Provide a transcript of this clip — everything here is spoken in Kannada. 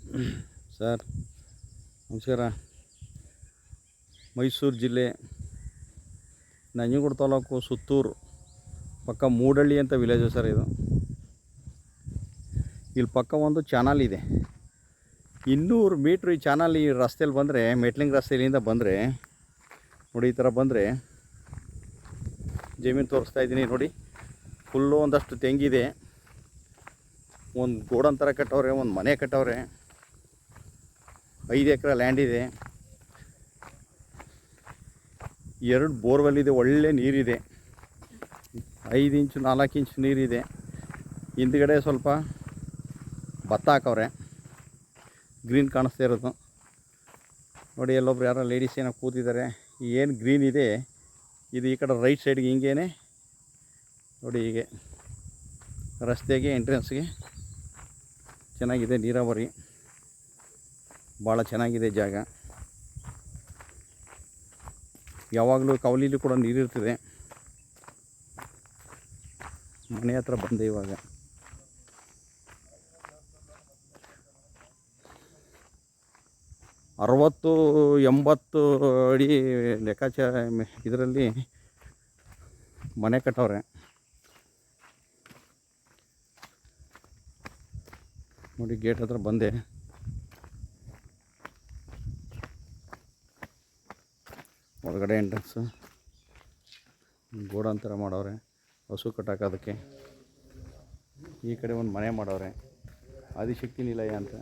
ಸರ್ ನಮಸ್ಕಾರ. ಮೈಸೂರು ಜಿಲ್ಲೆ ನಂಜನಗೂಡು ತಾಲೂಕು ಸುತ್ತೂರು ಪಕ್ಕ ಮೂಡಳ್ಳಿ ಅಂತ ವಿಲೇಜು ಸರ್ ಇದು. ಇಲ್ಲಿ ಪಕ್ಕ ಒಂದು ಚಾನಲ್ ಇದೆ. 200 ಮೀಟ್ರ್ ಈ ಚಾನಲ್ ಈ ರಸ್ತೆಯಲ್ಲಿ ಬಂದರೆ, ಮೆಟ್ಲಿಂಗ್ ರಸ್ತೆಯಿಂದ ಬಂದರೆ ನೋಡಿ, ಈ ಥರ ಬಂದರೆ ಜಮೀನು ತೋರಿಸ್ತಾ ಇದ್ದೀನಿ ನೋಡಿ. ಫುಲ್ಲು ಒಂದಷ್ಟು ತೆಂಗಿದೆ, ಒಂದು ಗೋಡನ್ ಥರ ಕಟ್ಟವ್ರೆ, ಒಂದು ಮನೆ ಕಟ್ಟವ್ರೆ, 5 ಎಕರೆ ಲ್ಯಾಂಡ್ ಇದೆ, 2 ಬೋರ್ವೆಲ್ ಇದೆ, ಒಳ್ಳೆ ನೀರಿದೆ, 5 ಇಂಚು 4 ಇಂಚು ನೀರಿದೆ. ಹಿಂದ್ಗಡೆ ಸ್ವಲ್ಪ ಭತ್ತ ಹಾಕವ್ರೆ, ಗ್ರೀನ್ ಕಾಣಿಸ್ತಾ ಇರೋದು ನೋಡಿ. ಎಲ್ಲೊಬ್ರು ಯಾರೋ ಲೇಡೀಸ್ ಏನೋ ಕೂತಿದ್ದಾರೆ. ಏನು ಗ್ರೀನ್ ಇದೆ ಇದು ಈ ಕಡೆ ರೈಟ್ ಸೈಡ್ಗೆ ಹಿಂಗೇನೆ ನೋಡಿ, ಹೀಗೆ ರಸ್ತೆಗೆ ಎಂಟ್ರೆನ್ಸ್ಗೆ ಚೆನ್ನಾಗಿದೆ. ನೀರಾವರಿ ಭಾಳ ಚೆನ್ನಾಗಿದೆ ಜಾಗ. ಯಾವಾಗಲೂ ಕವಲಿಲಿ ಕೂಡ ನೀರಿರ್ತದೆ. ಮನೆ ಹತ್ರ ಬಂದೆ ಇವಾಗ. ಅರವತ್ತು 80 ಅಡಿ ಲೆಕ್ಕಾಚಾರ ಇದರಲ್ಲಿ ಮನೆ ಕಟ್ಟವ್ರೆ ನೋಡಿ. ಗೇಟ್ ಹತ್ರ ಬಂದೆ. ಒಳಗಡೆ ಎಂಟ್ರೆನ್ಸು ಗೋಡನ್ ಥರ ಮಾಡವ್ರೆ, ಹಸು ಕಟ್ಟಾಕೋದಕ್ಕೆ. ಈ ಕಡೆ ಒಂದು ಮನೆ ಮಾಡವ್ರೆ, ಆದಿಶಕ್ತಿ ನಿಲಯ ಅಂತ.